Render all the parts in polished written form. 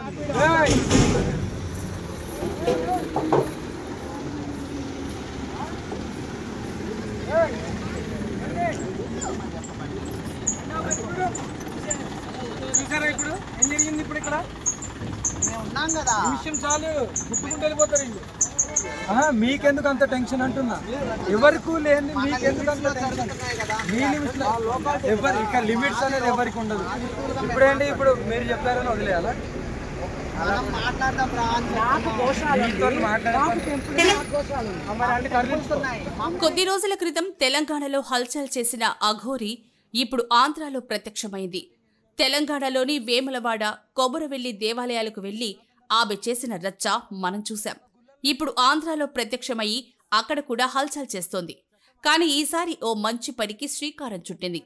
చూసారా ఇప్పుడు ఏం జరిగింది? ఇప్పుడు ఇక్కడ మేము ఉన్నాం కదా, ఈ విషయం చాలు, గుర్తుకుంటూ వెళ్ళిపోతారు వీళ్ళు. మీకెందుకు అంత టెన్షన్ అంటున్నా? ఎవరికి లేని మీకెందుకు అంత టెన్షన్? మీ లిమిట్స్ ఎవరు ఇక్కడ లిమిట్స్ అనేది ఎవరికి ఉండదు. ఇప్పుడేంటి, ఇప్పుడు మీరు చెప్పారని వదిలేయాలా? కొద్ది రోజుల క్రితం తెలంగాణలో హల్చల్ చేసిన అఘోరి ఇప్పుడు ఆంధ్రాలో ప్రత్యక్షమైంది. తెలంగాణలోని వేములవాడ, కొమరవెల్లి దేవాలయాలకు వెళ్లి ఆమె చేసిన రచ్చ మనం చూశాం. ఇప్పుడు ఆంధ్రాలో ప్రత్యక్షమయ్యి అక్కడ కూడా హల్చల్ చేస్తోంది. కానీ ఈసారి ఓ మంచి పనికి శ్రీకారం చుట్టింది.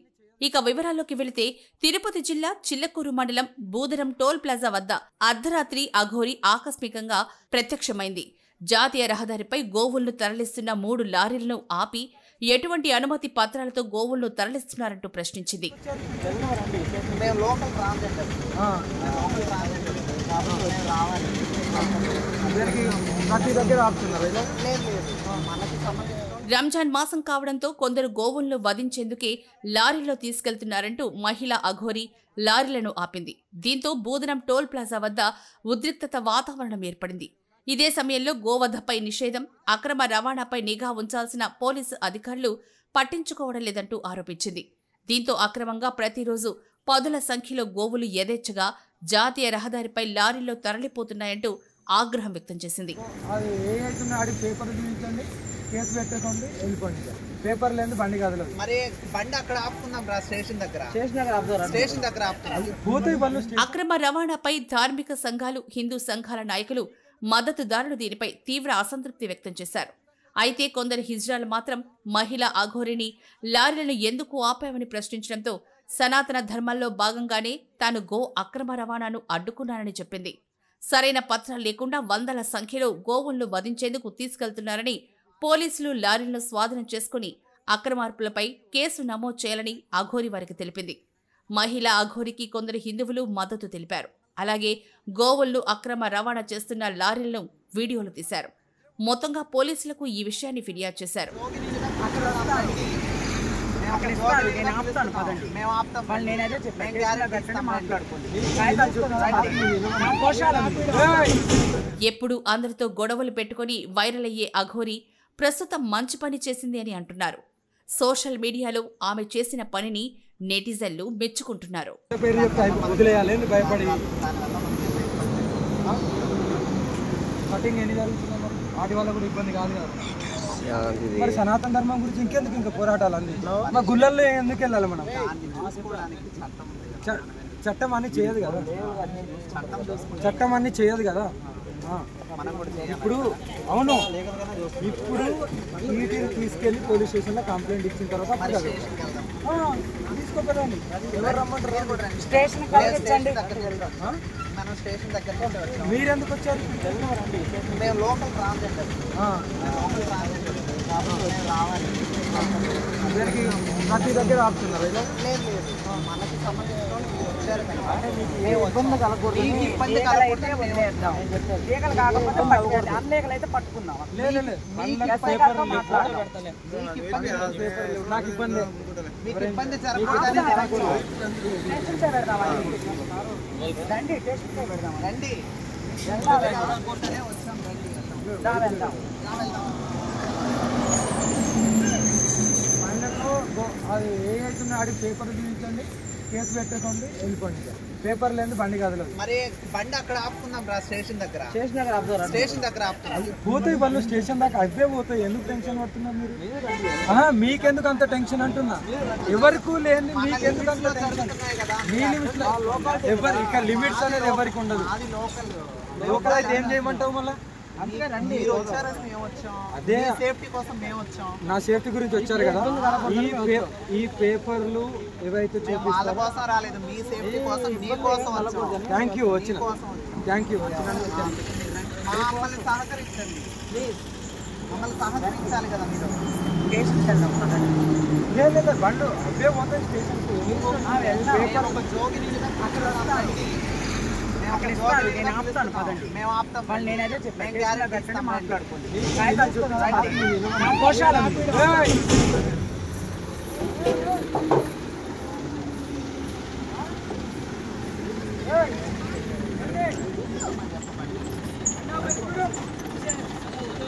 ఇక వివరాల్లోకి వెళితే తిరుపతి జిల్లా చిల్లకూరు మండలం బూదరం టోల్ ప్లాజా వద్ద అర్ధరాత్రి అఘోరి ఆకస్మికంగా ప్రత్యక్షమైంది. జాతీయ రహదారిపై గోవులను తరలిస్తున్న 3 లారీలను ఆపి ఎటువంటి అనుమతి పత్రాలతో గోవులను తరలిస్తున్నారంటూ ప్రశ్నించింది. రంజాన్ మాసం కావడంతో కొందరు గోవులను వధించేందుకే లారీలో తీసుకెళ్తున్నారంటూ మహిళా అఘోరి లారీలను ఆపింది. దీంతో బూదరం టోల్ ప్లాజా వద్ద ఉద్రిక్తత వాతావరణం ఏర్పడింది. ఇదే సమయంలో గోవధపై నిషేధం, అక్రమ రవాణాపై నిఘా ఉంచాల్సిన పోలీసు అధికారులు పట్టించుకోవడం లేదంటూ ఆరోపించింది. దీంతో అక్రమంగా ప్రతిరోజు పదుల సంఖ్యలో గోవులు యథేచ్ఛగా జాతీయ రహదారిపై లారీలో తరలిపోతున్నాయంటూ ఆగ్రహం వ్యక్తం చేసింది. పేపర్ లేదు, బండి కాదు. మరి బండి అక్కడ ఆపుకుందాం రా, స్టేషన్ దగ్గర. అక్రమ రవాణాపై ధార్మిక సంఘాలు, హిందూ సంఘాల నాయకులు, మద్దతుదారులు దీనిపై తీవ్ర అసంతృప్తి వ్యక్తం చేశారు. అయితే కొందరు హిజ్రాలు మాత్రం మహిళా అఘోరిని లారీలను ఎందుకు ఆపామని ప్రశ్నించడంతో సనాతన ధర్మంలో భాగంగానే తాను గో అక్రమ రవాణాను అడ్డుకున్నానని చెప్పింది. సరైన పత్రాలు లేకుండా వందల సంఖ్యలో గోవులను వధించేందుకు తీసుకెళ్తున్నారని పోలీసులు లారీలను స్వాధీనం చేసుకుని అక్రమార్పులపై కేసు నమోదు చేయాలని అఘోరి వారికి తెలిపింది. మహిళా అఘోరికి కొందరు హిందువులు మద్దతు తెలిపారు. అలాగే గోవులను అక్రమ రవాణా చేస్తున్న లారీలను వీడియోలు తీశారు. మొత్తంగా పోలీసులకు ఈ విషయాన్ని ఫిర్యాదు చేశారు. ఎప్పుడు అందరితో గొడవలు పెట్టుకుని వైరల్ అయ్యే అఘోరి ప్రస్తుతం మంచి పని చేసింది అని అంటున్నారు. సోషల్ మీడియాలో ఆమె చేసిన పనిని నెటిజన్లు మెచ్చుకుంటున్నారు. వాటి వల్ల కూడా ఇబ్బంది కాదు కదా. మరి సనాతన ధర్మం గురించి ఇంకెందుకు ఇంకా పోరాటాలు అన్ని? మా గుళ్ళల్లో ఎందుకు వెళ్ళాలి మనం? చట్టం అన్ని చేయదు కదా, చట్టం అన్ని చేయదు కదా. ఇప్పుడు అవును, ఇప్పుడు వీటిని తీసుకెళ్లి పోలీస్ స్టేషన్లో కంప్లైంట్ ఇచ్చిన తర్వాత తీసుకోకరండి. ఎవరు రమ్మంటారు? మీరెందుకు వచ్చారు? మేము లోకల్ ట్రాన్స్జెండర్. ప్రతి దగ్గర ఆపుతున్నారు. మనకి సంబంధించిన వచ్చారు పట్టుకున్నాం. నాకు ఇబ్బంది, మీకు ఇబ్బంది రండి. అది ఏదైతున్నా అడిగి పేపర్లు చూపించండి, కేసు పెట్టకండి, వెళ్ళిపోండి. పేపర్ లేదు, బండి కాదు. మరి బండి అక్కడ ఆపుకుందాం రా, స్టేషన్ దగ్గర. స్టేషన్ దగ్గర పోతాయి బండ్లు, స్టేషన్ దాకా అవే పోతాయి. ఎందుకు టెన్షన్ పడుతున్నారు మీరు? మీకెందుకు అంత టెన్షన్ అంటున్నా? ఎవరికి లేని మీకెందుకు అంత టెన్షన్? మీ లిమిట్స్ ఎవరు ఇక్కడ లిమిట్స్ అనేది ఎవరికి ఉండదు. లోకల్ అయితే ఏం చేయమంటావు మళ్ళీ? అదే సేఫ్టీ కోసం మేము వచ్చాం. నా సేఫ్టీ గురించి వచ్చారు కదా. ఈ పేపర్లు ఏవైతే వాళ్ళ కోసం రాలేదు, మీ సేఫ్టీ కోసం, మీ కోసం వచ్చాం. థ్యాంక్ యూ వచ్చిన, థ్యాంక్ యూ వచ్చినందుకు. మమ్మల్ని సహకరించండి ప్లీజ్, మమ్మల్ని సహకరించాలి కదా మీరు. స్టేషన్కి వెళ్దాం. లేదా బండ్లు అవే పోతాయి స్టేషన్కి. ఒక జోగిని అక్కడ నేను ఆపుతాను పదండి. మేము ఆపుతాం. వాళ్ళు నేనైతే చెప్పాను గ్యారెంటీ మాట్లాడుకోండి.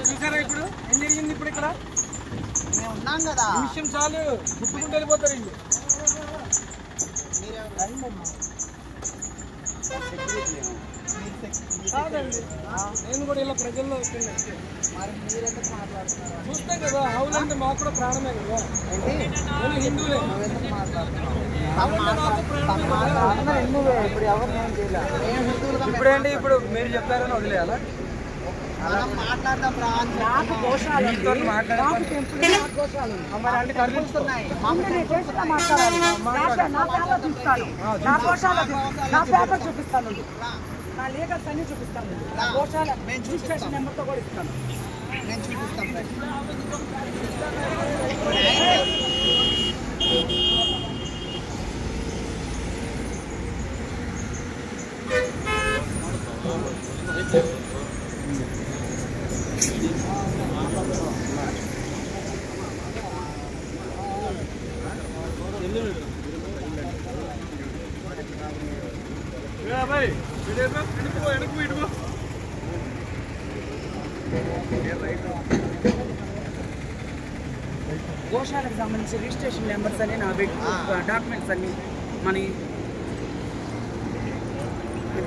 చూసారా ఇప్పుడు ఏం జరిగింది? ఇప్పుడు ఇక్కడ మేము ఉన్నాం కదా. నిమిషం చాలు, గుట్టుకుంటూ వెళ్ళిపోతారు వీళ్ళు. నేను కూడా ఇలా ప్రజల్లో చూస్తాం కదా. హౌలంటే మాకు కూడా ప్రాణమే కదా. నేను హిందువులే. ఇప్పుడేంటి, ఇప్పుడు మీరు చెప్పారని వదిలేయాలా? చూపిస్తాను, నా లీగల్స్ అన్ని చూపిస్తాను. గోశాల రిజిస్ట్రేషన్ నెంబర్తో కూడా ఇస్తాను. నేను చూపిస్తాను. గోశాలకు సంబంధించి రిజిస్ట్రేషన్ నెంబర్స్ అని నా డాక్యుమెంట్స్ అన్ని మన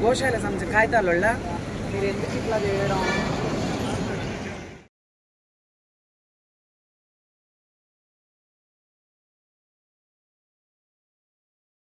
గోశాలకు సంబంధించిన కాగితాల వల్ల మీరు ఎందుకు ఇట్లా చేయడం?